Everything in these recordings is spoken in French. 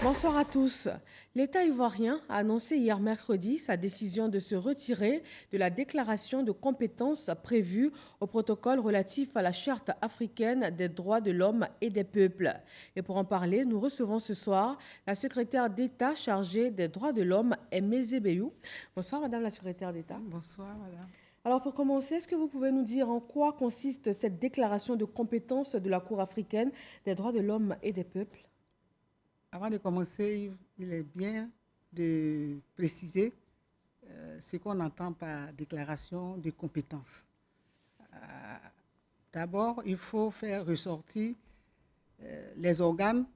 Bonsoir à tous. L'État ivoirien a annoncé hier mercredi sa décision de se retirer de la déclaration de compétences prévue au protocole relatif à la Charte africaine des droits de l'homme et des peuples. Et pour en parler, nous recevons ce soir la secrétaire d'État chargée des droits de l'homme, Aimé Zébéyou. Bonsoir Madame la secrétaire d'État. Bonsoir, madame. Alors pour commencer, est-ce que vous pouvez nous dire en quoi consiste cette déclaration de compétences de la Cour africaine des droits de l'homme et des peuples? Avant de commencer, il est bien de préciser ce qu'on entend par déclaration de compétences. D'abord, il faut faire ressortir les organes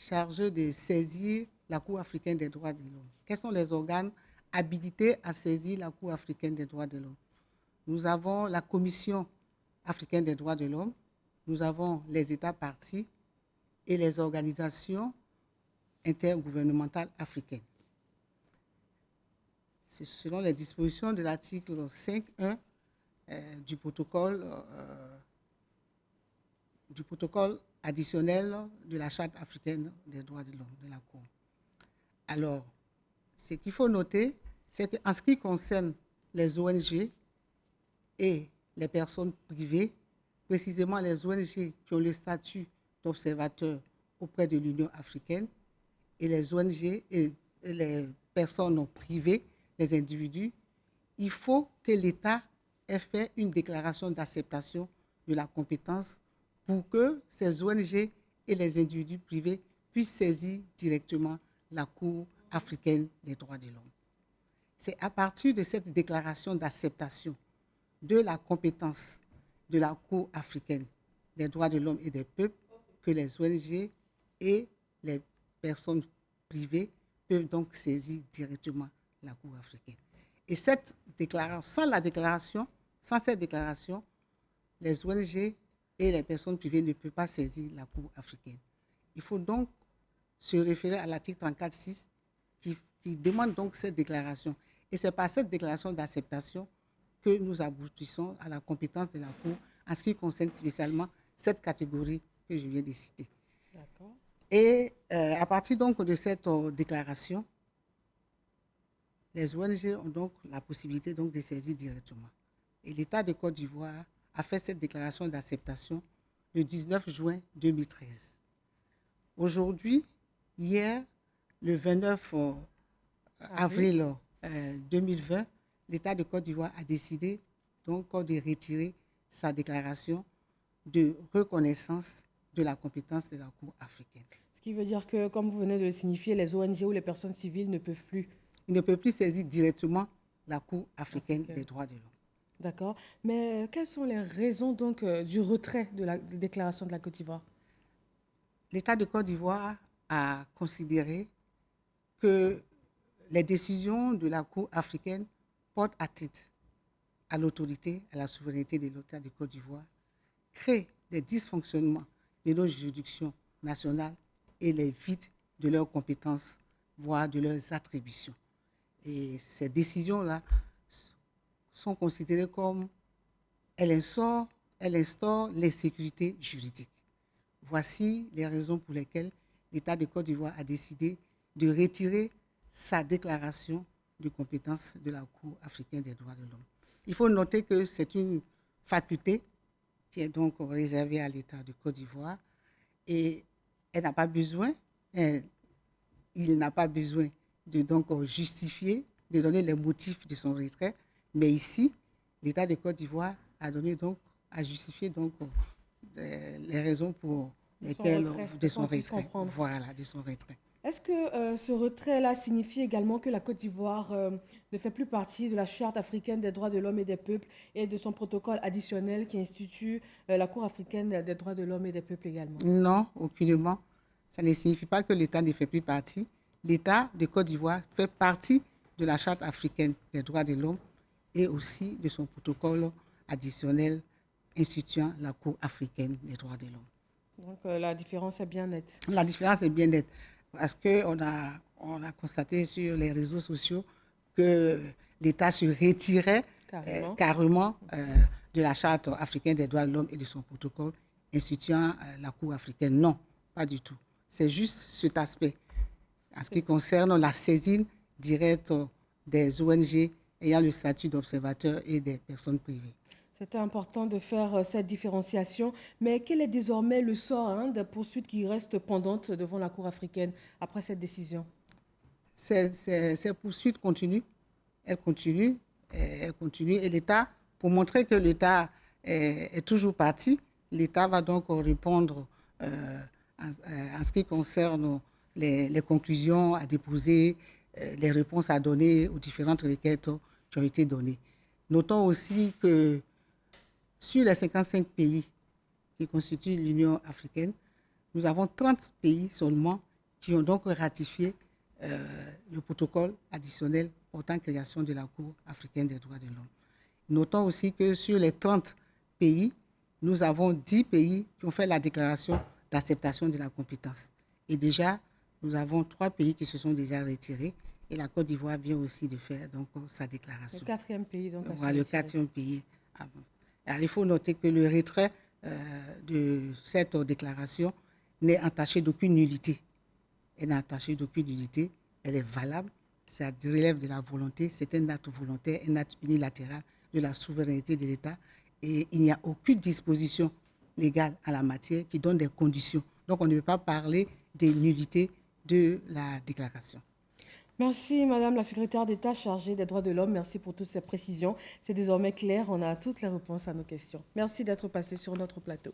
chargés de saisir la Cour africaine des droits de l'homme. Quels sont les organes habilités à saisir la Cour africaine des droits de l'homme? Nous avons la Commission africaine des droits de l'homme, nous avons les États parties et les organisations intergouvernementales africaines. C'est selon les dispositions de l'article 5.1 du protocole additionnel de la Charte africaine des droits de l'homme de la Cour. Alors, ce qu'il faut noter, c'est qu'en ce qui concerne les ONG et les personnes privées, précisément les ONG qui ont le statut d'observateurs auprès de l'Union africaine et les ONG et les personnes privées, les individus, il faut que l'État ait fait une déclaration d'acceptation de la compétence pour que ces ONG et les individus privés puissent saisir directement la Cour africaine des droits de l'homme. C'est à partir de cette déclaration d'acceptation de la compétence de la Cour africaine des droits de l'homme et des peuples que les ONG et les personnes privées peuvent donc saisir directement la Cour africaine. Et cette déclaration, sans cette déclaration, les ONG et les personnes privées ne peuvent pas saisir la Cour africaine. Il faut donc se référer à l'article 34.6 qui demande donc cette déclaration. Et c'est par cette déclaration d'acceptation que nous aboutissons à la compétence de la Cour en ce qui concerne spécialement cette catégorie que je viens de citer. D'accord. Et à partir donc de cette déclaration, les ONG ont donc la possibilité donc de saisir directement. Et l'État de Côte d'Ivoire a fait cette déclaration d'acceptation le 19 juin 2013. Aujourd'hui, hier, le 29 avril 2020, l'État de Côte d'Ivoire a décidé donc de retirer sa déclaration de reconnaissance de la compétence de la Cour africaine. Ce qui veut dire que, comme vous venez de le signifier, les ONG ou les personnes civiles ne peuvent plus. Ils ne peuvent plus saisir directement la Cour africaine des droits de l'homme. D'accord. Mais quelles sont les raisons donc du retrait de la déclaration de la Côte d'Ivoire? L'État de Côte d'Ivoire a considéré que les décisions de la Cour africaine portent atteinte à l'autorité, à la souveraineté de l'État de Côte d'Ivoire, créent des dysfonctionnements de nos juridictions nationales et les vident de leurs compétences, voire de leurs attributions. Et ces décisions-là sont considérées comme elles instaurent l'insécurité juridique. Voici les raisons pour lesquelles l'État de Côte d'Ivoire a décidé de retirer sa déclaration de compétence de la Cour africaine des droits de l'homme. Il faut noter que c'est une faculté qui est donc réservée à l'État de Côte d'Ivoire et il n'a pas besoin de donc justifier, de donner les motifs de son retrait, mais ici, l'État de Côte d'Ivoire a justifié donc les raisons pour lesquelles de son retrait. Voilà, de son retrait. Est-ce que ce retrait-là signifie également que la Côte d'Ivoire ne fait plus partie de la Charte africaine des droits de l'homme et des peuples et de son protocole additionnel qui institue la Cour africaine des droits de l'homme et des peuples également? Non, aucunement. Ça ne signifie pas que l'État ne fait plus partie. L'État de Côte d'Ivoire fait partie de la Charte africaine des droits de l'homme et aussi de son protocole additionnel instituant la Cour africaine des droits de l'homme. Donc la différence est bien nette. La différence est bien nette parce qu'on a constaté sur les réseaux sociaux que l'État se retirait carrément de la Charte africaine des droits de l'homme et de son protocole instituant la Cour africaine. Non, pas du tout. C'est juste cet aspect. En ce qui concerne la saisine directe des ONG ayant le statut d'observateur et des personnes privées. C'était important de faire cette différenciation, mais quel est désormais le sort des poursuites qui restent pendantes devant la Cour africaine après cette décision? Ces poursuites continuent, elles continuent, et l'État, pour montrer que l'État est toujours parti, l'État va donc répondre en ce qui concerne les conclusions à déposer, les réponses à donner aux différentes requêtes qui ont été données. Notons aussi que sur les 55 pays qui constituent l'Union africaine, nous avons 30 pays seulement qui ont donc ratifié le protocole additionnel portant création de la Cour africaine des droits de l'homme. Notons aussi que sur les 30 pays, nous avons 10 pays qui ont fait la déclaration d'acceptation de la compétence. Et déjà, nous avons 3 pays qui se sont déjà retirés et la Côte d'Ivoire vient aussi de faire donc, sa déclaration. Le 4e pays. Donc, voilà, le 4e pays. Alors, il faut noter que le retrait de cette déclaration n'est entaché d'aucune nullité. Elle n'est attachée d'aucune unité, elle est valable, ça relève de la volonté, c'est un acte volontaire, un acte unilatéral de la souveraineté de l'État et il n'y a aucune disposition légale en la matière qui donne des conditions. Donc on ne peut pas parler des nullités de la déclaration. Merci Madame la secrétaire d'État chargée des droits de l'homme, merci pour toutes ces précisions. C'est désormais clair, on a toutes les réponses à nos questions. Merci d'être passée sur notre plateau.